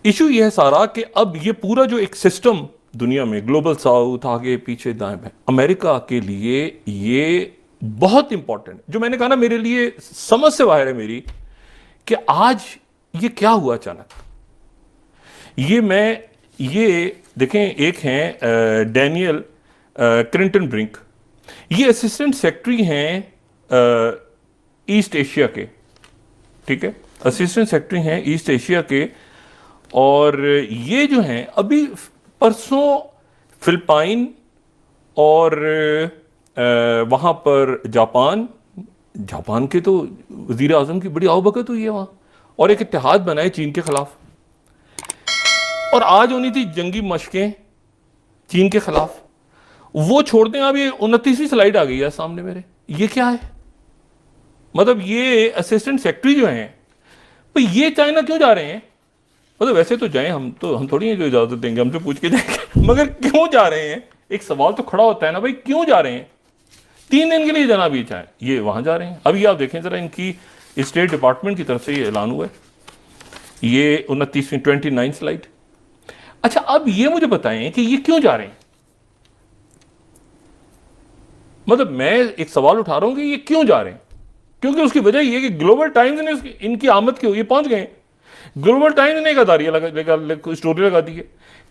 इशू ये है सारा कि अब ये पूरा जो एक सिस्टम दुनिया में ग्लोबल साउथ आगे पीछे दाएं बाएं, अमेरिका के लिए ये बहुत इंपॉर्टेंट, जो मैंने कहा ना मेरे लिए समझ से बाहर है मेरी, कि आज ये क्या हुआ अचानक। ये देखें, एक हैं डैनियल क्लिंटन ब्रिंक, ये असिस्टेंट सेक्रेटरी हैं ईस्ट एशिया के, ठीक है, असिस्टेंट सेक्रेटरी हैं ईस्ट एशिया के, और ये जो हैं अभी परसों फिलिपाइन और वहाँ पर जापान के तो वज़ीर आज़म की बड़ी आवभगत हुई है वहाँ, और एक इत्तेहाद बनाए चीन के खिलाफ, और आज होनी थी जंगी मशकें चीन के खिलाफ। वो छोड़ दें, अब ये 29वीं स्लाइड आ गई है सामने मेरे। ये क्या है? मतलब ये असिस्टेंट सेक्रेटरी जो हैं भाई ये चाइना क्यों जा रहे हैं? मतलब वैसे तो जाएं, हम थोड़ी हैं जो इजाजत देंगे, हमसे पूछ के जाएंगे, मगर क्यों जा रहे हैं? एक सवाल तो खड़ा होता है ना भाई, क्यों जा रहे हैं? 3 दिन के लिए जनाब ये चाहे ये वहां जा रहे हैं। अभी आप देखें जरा, इनकी स्टेट डिपार्टमेंट की तरफ से ये ऐलान हुआ है, ये 29वीं 29 स्लाइड। अच्छा, अब ये मुझे बताएं कि ये क्यों जा रहे हैं? मतलब मैं एक सवाल उठा रहा हूं कि ये क्यों जा रहे हैं, क्योंकि उसकी वजह ये कि ग्लोबल टाइम्स ने इनकी आमद की हुई पहुंच गए। ग्लोबल टाइम्स ने एक स्टोरी लगा दी है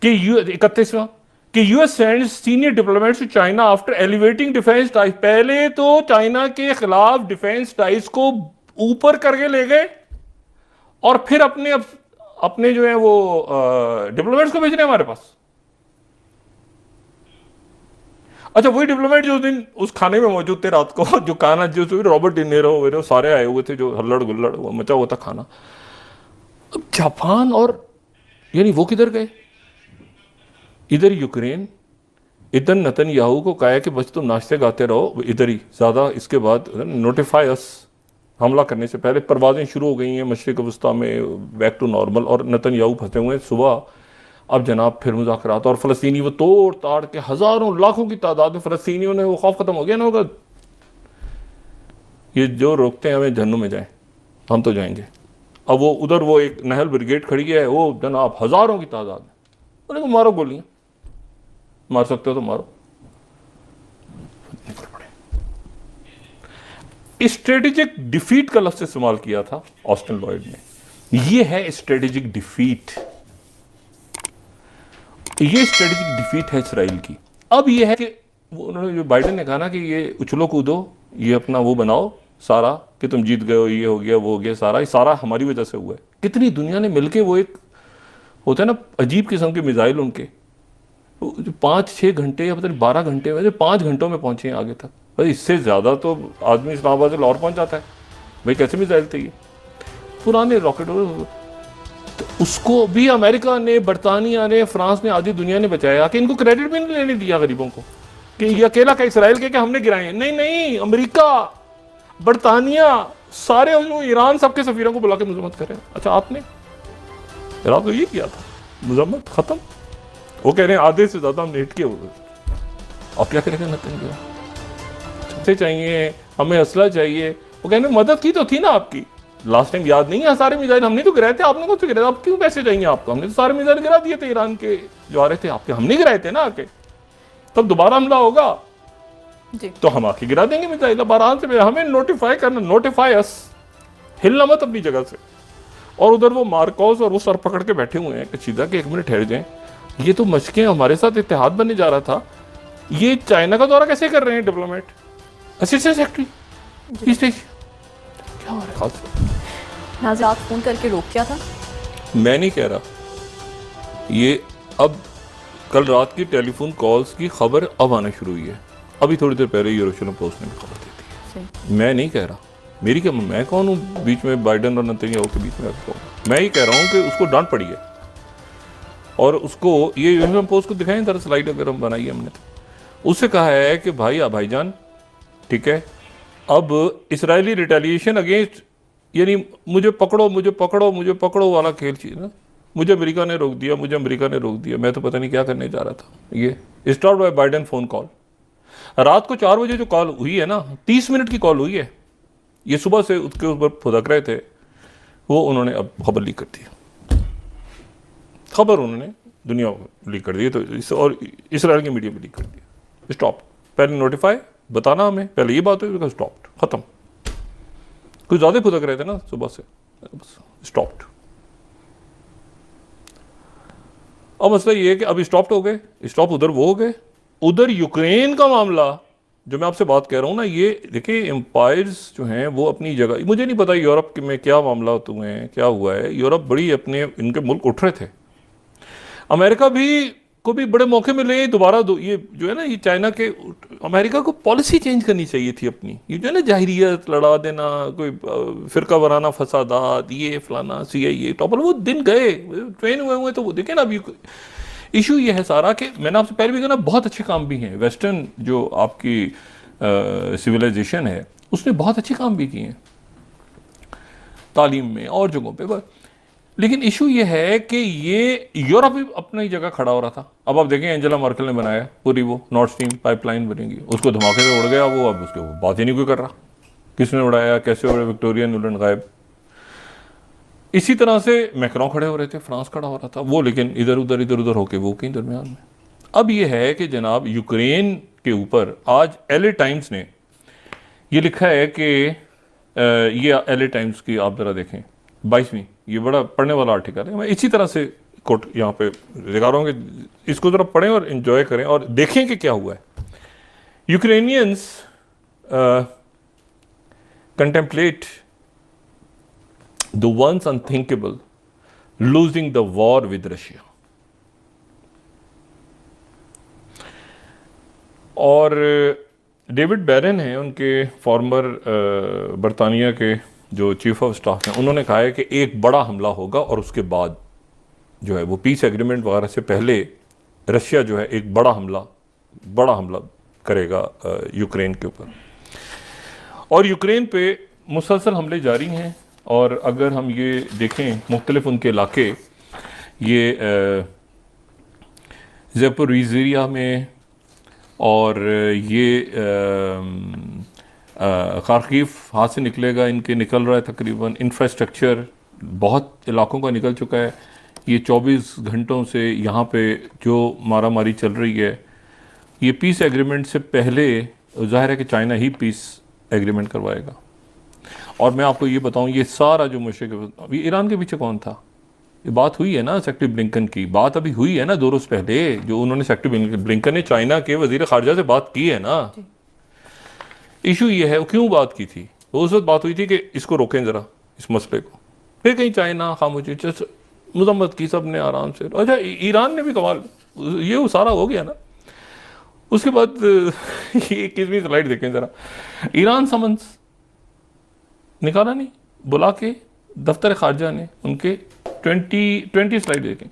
कि 31वां कि US sends senior diplomats to China after elevating defence ties. पहले तो चाइना के खिलाफ डिफेंस टाइज को ऊपर करके ले गए और फिर अपने जो है वो डिप्लोमेट्स को भेज रहे हैं हमारे पास। अच्छा, वही डिप्लोमेट जो दिन उस खाने में मौजूद थे रात को, जो खाना जो रॉबर्ट डिनेरो वगैरह सारे आए हुए थे, जो हल्लड़ गुल्लड़ मचा हुआ था खाना। अब जापान और यानी वो किधर गए? इधर यूक्रेन, इधर नेतन्याहू को कहा है कि बस तुम नाचते गाते रहो इधर ही, ज़्यादा इसके बाद नोटिफाई अस, हमला करने से पहले। परवाजें शुरू हो गई हैं मशरिक वस्ता में, बैक टू नॉर्मल, और नेतन्याहू फंसे हुए हैं सुबह। अब जनाब फिर मुज़ाकरात, और फ़लस्तीनी वो तोड़ ताड़ के हज़ारों लाखों की तादाद में फ़लस्तीनियों ने वो खौफ ख़त्म हो गया ना होगा, ये जो रोकते हैं हमें जहन्नुम में जाएं, हम तो जाएंगे। अब वो उधर वो एक नहल ब्रिगेड खड़ी है, वो जनाब हज़ारों की तादाद में, उन्हें मारो गोलियाँ, मार सकते हो तो मारो। स्ट्रेटेजिक डिफीट का लफ्ज़ इस्तेमाल किया था ऑस्टिन लॉयड ने। ये है स्ट्रेटेजिक डिफीट, ये स्ट्रेटेजिक डिफीट है इसराइल की। अब ये है कि उन्होंने जो बाइडेन ने कहा ना कि ये उछलो कूदो, ये अपना वो बनाओ सारा कि तुम जीत गए हो, ये हो गया वो हो गया, सारा ये सारा हमारी वजह से हुआ है। कितनी दुनिया ने मिलके वो एक होता है ना अजीब किस्म के मिसाइल, उनके 5-6 घंटे या पता नहीं 12 घंटे में, 5 घंटों में पहुंचे हैं आगे तक। भाई इससे ज़्यादा तो आदमी इस्लामाबाद से लाहौर पहुंच जाता है। भाई कैसे मिसाइल थे ये, पुराने रॉकेट। तो उसको भी अमेरिका ने, बरतानिया ने, फ्रांस ने, आधी दुनिया ने बचाया कि इनको क्रेडिट भी नहीं लेने दिया गरीबों को कि ये अकेला का इसराइल के हमने गिराए हैं। नहीं, अमेरिका, बरतानिया, सारे ईरान, सबके सफीरों को बुला के मजम्मत करें। अच्छा, आपने तो ये किया था, मजम्मत खत्म। वो कह रहे हैं आधे से ज्यादा हमने हिट किए हुए। अब क्या करेंगे नेतन्याहू? चाहिए हमें असला चाहिए। वो कहने मदद की तो थी ना आपकी लास्ट टाइम, याद नहीं है? सारे मिसाइल हमने तो गिराए थे, आपने कौन से गिराए? अब क्यों पैसे चाहिए आपको? हमने तो सारे मिसाइल गिरा दिए थे ईरान के जो आ रहे थे आपके, हमने गिराए थे ना आके। तब दोबारा हमला होगा जी, तो हम आके गिरा देंगे मिसाइल। अब आराम से हमें नोटिफाई करना, नोटिफाई अस, हिलना मत अपनी जगह से। और उधर वो मार्कोस और वो सर पकड़ के बैठे हुए हैं कशीदा के 1 मिनट ठहर जाएं, ये तो मशकें हमारे साथ इत्तेहाद बनने जा रहा था। ये चाइना का दौरा कैसे कर रहे हैं डिप्लोमेट? असिस्टेंट सेक्रेटरी इस देश क्या हो रहा है खास? नाज़िर आप फ़ोन करके रोक क्या था? मैं नहीं कह रहा, ये अब कल रात की टेलीफोन कॉल्स की खबर अब आना शुरू हुई है। अभी थोड़ी देर पहले यरूशलेम पोस्ट ने भी खबर दी थी। सही। मैं नहीं कह रहा, मेरी क्या, मैं कौन हूँ बीच में बाइडन और नेतन्याहू के बीच में आके कहूँ? मैं ही कह रहा हूँ कि उसको डांट पड़ी है और उसको ये यरूशलेम पोस्ट को दिखाएं जरा स्लाइड अगर हम बनाई हमने, उससे कहा है कि भाईजान ठीक है, अब इसराइली रिटेलिएशन अगेंस्ट, यानी मुझे पकड़ो वाला खेल चाहिए ना। मुझे अमेरिका ने रोक दिया, मैं तो पता नहीं क्या करने जा रहा था। ये start by Biden phone call, रात को 4 बजे जो कॉल हुई है ना, 30 मिनट की कॉल हुई है। ये सुबह से उसके ऊपर फुदक रहे थे, वो उन्होंने अब खबर लीक कर दी, खबर उन्होंने दुनिया को लीक कर दी, तो और इसराइल की मीडिया में लीक कर दिया। स्टॉप, पहले नोटिफाई बताना हमें, पहले ये बात हुई, स्टॉप, खत्म। कुछ ज़्यादा फुदक रहे थे ना सुबह से, स्टॉप्ड। अब मसला ये है कि अब स्टॉप हो गए, स्टॉप उधर वो हो गए। उधर यूक्रेन का मामला जो मैं आपसे बात कह रहा हूँ ना, ये देखिए एम्पायर्स जो हैं वो अपनी जगह, मुझे नहीं पता यूरोप में क्या मामला हुए हैं, क्या हुआ है। यूरोप बड़ी अपने इनके मुल्क उठ रहे थे, अमेरिका भी को भी बड़े मौके मिले दोबारा ये जो है ना, ये चाइना के, अमेरिका को पॉलिसी चेंज करनी चाहिए थी अपनी। ये जो है ना जाहिरियत लड़ा देना, कोई फिरका बनाना, फसादात, ये फलाना, CIA टॉपर, वो दिन गए, ट्रेन हुए तो वो देखें ना। अभी इशू ये है सारा कि मैंने आपसे पहले भी कहा ना, बहुत अच्छे काम भी हैं, वेस्टर्न जो आपकी सिविलाइजेशन है उसने बहुत अच्छे काम भी किए हैं तालीम में और जगहों पे, लेकिन इशू ये है कि ये यूरोप भी अपनी जगह खड़ा हो रहा था। अब आप देखें एंजेला मर्केल ने बनाया पूरी वो नॉर्थ स्ट्रीम पाइपलाइन बनेगी, उसको धमाके से उड़ गया वो, अब उसके बात ही नहीं कोई कर रहा, किसने उड़ाया, कैसे उड़े, विक्टोरिया नुलन गायब। इसी तरह से मैक्रों खड़े हो रहे थे, फ्रांस खड़ा हो रहा था वो, लेकिन इधर उधर होके वो कहीं दरमियान में। अब ये है कि जनाब यूक्रेन के ऊपर आज LA टाइम्स ने ये लिखा है कि ये LA टाइम्स की आप जरा देखें 22वीं, ये बड़ा पढ़ने वाला आर्टिकल है। मैं इसी तरह से कोट यहाँ पे दिखा रहा हूँ कि इसको जरा पढ़ें और एंजॉय करें और देखें कि क्या हुआ है। Ukrainians contemplate the ones unthinkable losing the war with Russia. और डेविड बैरन हैं उनके फॉर्मर बरतानिया के जो चीफ ऑफ स्टाफ हैं, उन्होंने कहा है कि एक बड़ा हमला होगा और उसके बाद जो है वो पीस एग्रीमेंट वगैरह से पहले रशिया जो है एक बड़ा हमला करेगा यूक्रेन के ऊपर। और यूक्रेन पे मुसलसल हमले जारी हैं। और अगर हम ये देखें मुख्तलिफ उनके इलाके, ये ज़ेपोरिज़िया में और ये खार्किव हाथ से निकलेगा, इनके निकल रहा है तकरीबन। इंफ्रास्ट्रक्चर बहुत इलाकों का निकल चुका है। ये 24 घंटों से यहाँ पे जो मारामारी चल रही है, ये पीस एग्रीमेंट से पहले जाहिर है कि चाइना ही पीस एग्रीमेंट करवाएगा। और मैं आपको ये बताऊँ, ये सारा जो मुश्किल, ईरान के पीछे कौन था? ये बात हुई है ना सेक्रेटरी ब्लिंकन की, बात अभी हुई है ना 2 रोज़ पहले, जो उन्होंने सेक्रेटरी ब्लिंकन ने चाइना के वजीर खारजा से बात की है ना। इशू ये है, क्यों बात की थी? वो उस वक्त बात हुई थी कि इसको रोकें ज़रा, इस मसले को। फिर कहीं चाइना खामोशी मजम्मत की, सब ने आराम से। अच्छा, ईरान ने भी कमाल, ये वो सारा हो गया ना। उसके बाद ये 21वीं स्लाइड देखें ज़रा। ईरान समन्स निकाला नहीं, बुला के दफ्तर खारजा ने उनके 20 स्लाइड देखें।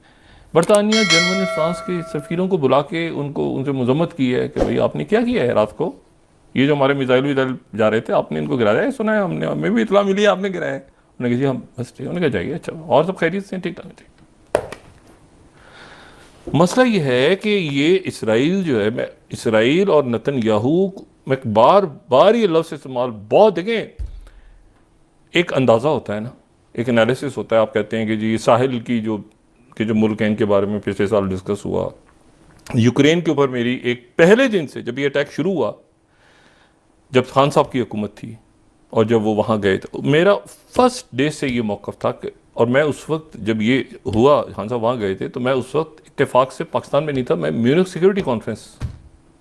बरतानिया, जर्मनी, फ्रांस के सफ़ीरों को बुला के उनसे मजम्मत की है कि भाई आपने क्या किया है रात को, ये जो हमारे मिसाइल जा रहे थे आपने इनको गिराया है, सुना है हमने, हमें भी इतला मिली है आपने गिराया है। उन्होंने कहा जी हम बस ठीक, उन्होंने कहा जाइए, अच्छा और सब खैरियत से ठीक ठाक। मसला ये है कि ये इसराइल जो है, इसराइल और नेतन्याहू में बार बार ये लफ्ज़ इस्तेमाल बहुत देखें, एक अंदाज़ा होता है ना, एक एनालिसिस होता है। आप कहते हैं कि जी साहिल की जो मुल्क हैं इनके बारे में पिछले साल डिस्कस हुआ। यूक्रेन के ऊपर मेरी एक पहले दिन से, जब ये अटैक शुरू हुआ, जब खान साहब की हुकूमत थी और जब वो वहाँ गए, तो मेरा फर्स्ट डे से ये मौक़िफ़ था कि, और मैं उस वक्त जब ये हुआ खान साहब वहाँ गए थे, तो मैं उस वक्त इत्तेफाक से पाकिस्तान में नहीं था, मैं म्यूनिख सिक्योरिटी कॉन्फ्रेंस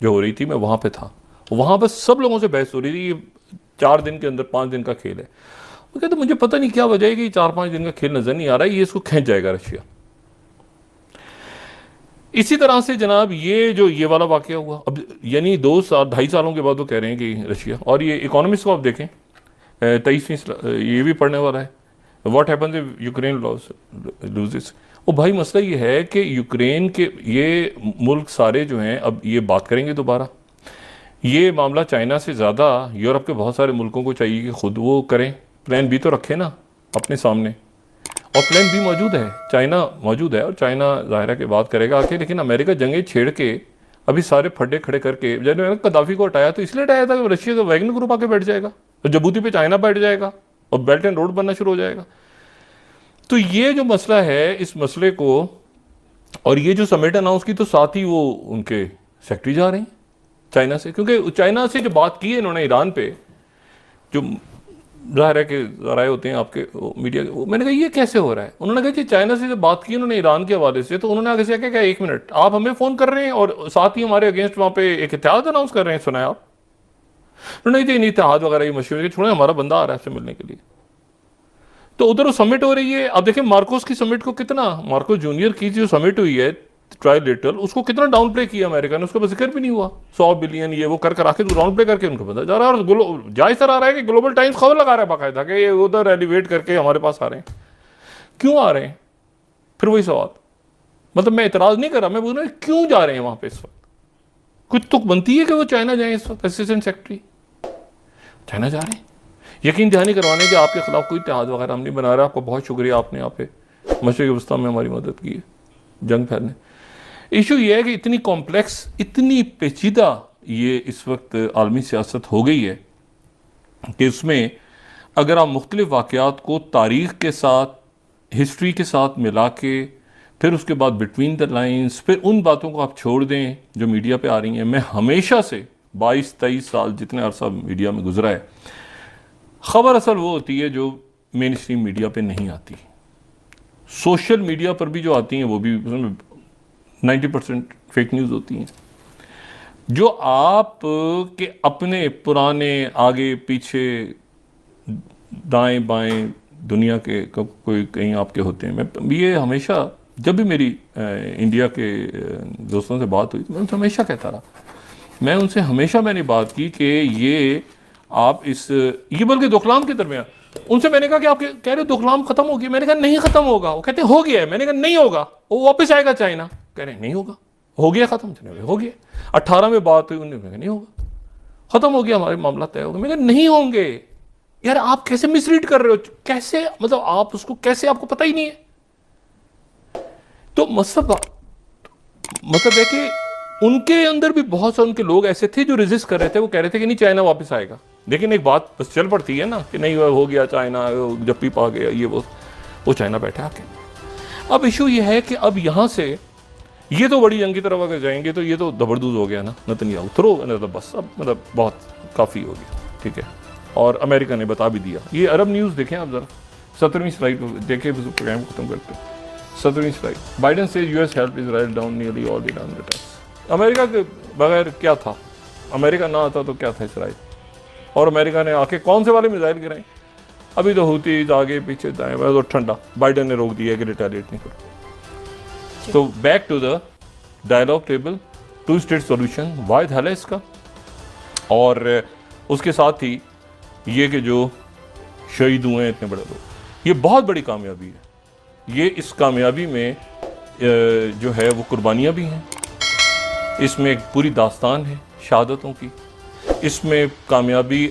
जो हो रही थी मैं वहाँ पे था। वहाँ पर सब लोगों से बहस हो रही थी, ये 4 दिन के अंदर 5 दिन का खेल है। वो कहते मुझे पता नहीं क्या वजह है कि 4-5 दिन का खेल नजर नहीं आ रहा है, ये इसको खींच जाएगा रशिया। इसी तरह से जनाब ये वाला वाकया हुआ, अब यानी 2-2.5 सालों के बाद वो कह रहे हैं कि रशिया, और ये इकोनॉमिस्ट को आप देखें 23वीं ये भी पढ़ने वाला है, what happens if Ukraine loses. वो भाई मसला ये है कि यूक्रेन के ये मुल्क सारे जो हैं अब ये बात करेंगे दोबारा। ये मामला चाइना से ज़्यादा यूरोप के बहुत सारे मुल्कों को चाहिए कि खुद वो करें, प्लान बी तो रखें ना अपने सामने, और प्लान बी मौजूद है, चाइना मौजूद है, और चाइना ज़ाहिर है कि बात करेगा आके। लेकिन अमेरिका जंगें छेड़ के अभी सारे फड्डे खड़े करके, जब कदाफी को हटाया तो इसलिए हटाया था कि रशिया का वैगनर ग्रुप आके बैठ जाएगा, तो जबूती पे चाइना बैठ जाएगा और बेल्ट एंड रोड बनना शुरू हो जाएगा। तो ये जो मसला है, इस मसले को, और ये जो समिट अनाउंस की तो साथ ही वो उनके सेक्रेटरी जा रहे हैं चाइना से, क्योंकि चाइना से जो बात की है इन्होंने ईरान पे, जो जाहिर है कि ज़राए होते हैं आपके मीडिया के, मैंने कहा ये कैसे हो रहा है। उन्होंने कहा कि चाइना से जब बात की उन्होंने ईरान के हवाले से, तो उन्होंने आगे से क्या 1 मिनट आप हमें फ़ोन कर रहे हैं और साथ ही हमारे अगेंस्ट वहाँ पे एक इत्तेहाद अनाउंस कर रहे हैं, सुना है आप? उन्होंने नहीं इत्तेहाद वगैरह ये मशहूर, छोड़े हमारा बंदा आ रहा है आपसे मिलने के लिए। तो उधर वो समिट हो रही है। अब देखें मार्कोस की समिट को कितना, मार्कोस जूनियर की जो समिट हुई है ट्राइलेटरल, उसको कितना डाउन प्ले किया अमेरिका ने, उसका जिक्र भी नहीं हुआ। 100 बिलियन ये वो कर आके डाउन प्ले करके उनको पता जा रहा है, और जाहिर सर आ रहा है कि ग्लोबल टाइम्स खबर लगा रहा है बाकायदा कि ये उधर एलिवेट करके हमारे पास आ रहे हैं। क्यों आ रहे हैं? फिर वही सवाल, मतलब मैं इतराज नहीं कर रहा, मैं बोल रहा हूँ क्यों जा रहे हैं वहां पे इस वक्त? कुछ तुक बनती है कि वो चाइना जाए इस वक्त, असिस्टेंट सेक्रेटरी चाइना जा रहे हैं, यकीन दहानी करवाने कि आपके खिलाफ कोई इत्तेहाद वगैरह हम नहीं बना रहा। आपको बहुत शुक्रिया, आपने यहाँ पे मशरिक़ वस्ता में हमारी मदद की है जंग फैलने। इशू ये है कि इतनी कॉम्प्लेक्स, इतनी पेचीदा ये इस वक्त आलमी सियासत हो गई है कि उसमें अगर आप मुख्तलिफ वाक़यात को तारीख़ के साथ, हिस्ट्री के साथ मिला के, फिर उसके बाद बिटवीन द लाइन्स, फिर उन बातों को आप छोड़ दें जो मीडिया पे आ रही हैं। मैं हमेशा से 22-23 साल जितने अरसा मीडिया में गुजरा है, खबर असल वो होती है जो मेन स्ट्रीम मीडिया पे नहीं आती। सोशल मीडिया पर भी जो आती हैं वो भी 90% फेक न्यूज़ होती हैं, जो आप के अपने पुराने आगे पीछे दाएं बाएं दुनिया के कोई कहीं आपके होते हैं। मैं ये हमेशा, जब भी मेरी इंडिया के दोस्तों से बात हुई तो मैं उनसे हमेशा कहता रहा, मैं उनसे हमेशा मैंने बात की कि ये आप ये बल्कि दोकलाम के दरमियान उनसे मैंने कहा कि आप कह रहे हो दोकलाम खत्म हो गया, मैंने कहा नहीं खत्म होगा। वो कहते हो गया है, मैंने कहा नहीं होगा, वो वापस आएगा चाइना। कह रहे नहीं होगा, हो गया खत्म, हो गया। 18 में बात हुई, उन्होंने कहा नहीं होगा, खत्म हो गया, हमारे मामला तय हो गया। मैंने कहा नहीं होंगे यार, आप कैसे मिसरीड कर रहे हो, कैसे, मतलब आप उसको कैसे, आपको पता ही नहीं है। तो मतलब है कि उनके अंदर भी बहुत से उनके लोग ऐसे थे जो रेजिस्ट कर रहे थे, वो कह रहे थे कि नहीं चाइना वापस आएगा। लेकिन एक बात बस चल पड़ती है ना कि नहीं हो गया चाइना, जप्पी पा गया, ये वो चाइना बैठा आके। अब इशू ये है कि अब यहाँ से ये तो बड़ी जंग की तरफ अगर जाएंगे तो ये तो दबरदूज हो गया ना, नतन्याहू थ्रो, मतलब बस अब मतलब बहुत काफ़ी हो गया, ठीक है। और अमेरिका ने बता भी दिया। ये अरब न्यूज़ देखें आप ज़रा, 17वीं स्लाइड देखें, प्रोग्राम खत्म करते हैं। 17वीं स्लाइड, बाइडेन से US help Israel down nearly all Iran attacks. America के बगैर क्या था, अमेरिका ना आता तो क्या था इसराइल, और अमेरिका ने आके कौन से वाले मिसाइल गिराए। अभी तो हूतीज आगे पीछे दाएं बाएं, तो ठंडा बाइडेन ने रोक दिया कि रिटेलिएट नहीं करो। तो back to the dialogue table, 2 state solution, वाहिद हल है इसका। और उसके साथ ही ये कि जो शहीद हुए हैं इतने बड़े लोग, ये बहुत बड़ी कामयाबी है। ये इस कामयाबी में जो है वो कुर्बानियाँ भी हैं, इसमें एक पूरी दास्तान है शहादतों की, इसमें कामयाबी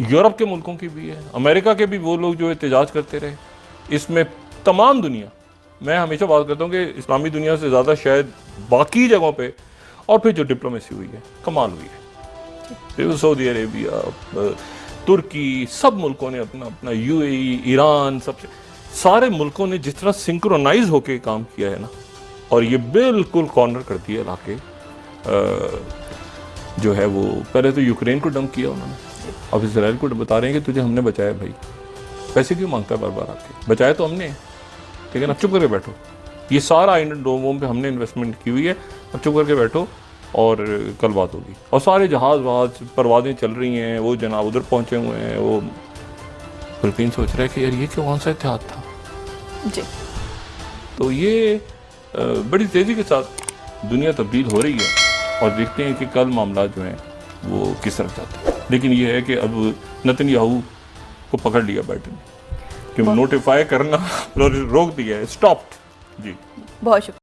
यूरोप के मुल्कों की भी है, अमेरिका के भी वो लोग जो एहतजाज करते रहे, इसमें तमाम दुनिया, मैं हमेशा बात करता हूँ कि इस्लामी दुनिया से ज़्यादा शायद बाकी जगहों पे, और फिर जो डिप्लोमेसी हुई है कमाल हुई है। सऊदी अरेबिया, तुर्की, सब मुल्कों ने अपना अपना, यूएई, ईरान, सबसे सारे मुल्कों ने जिस तरह सिंक्रोनाइज होके काम किया है ना, और ये बिल्कुल कॉर्नर कर दिया लाके जो है वो, पहले तो यूक्रेन को डंप किया उन्होंने, अब इसराइल को बता रहे हैं कि तुझे हमने बचाया भाई, पैसे क्यों मांगता है बार बार आके, बचाया तो हमने, ठीक है ना, चुप करके बैठो। ये सारा आयरन डोम पे हमने इन्वेस्टमेंट की हुई है, अब चुप करके बैठो, और कल बात होगी। और सारे जहाज़ वहाज़ परवाज़ें चल रही हैं, वो जनाब उधर पहुँचे हुए हैं, वो फिलिपीन सोच रहे हैं कि यार ये क्या कौन सा इत्तेहाद था। जी तो ये बड़ी तेज़ी के साथ दुनिया तब्दील हो रही है और देखते हैं कि कल मामला जो हैं वो किस तरफ जाते हैं। लेकिन ये है कि अब नेतन्याहू को पकड़ लिया बाइडेन ने कि नोटिफाई करना रोक दिया है, स्टॉप्ड। जी बहुत शुक्रिया।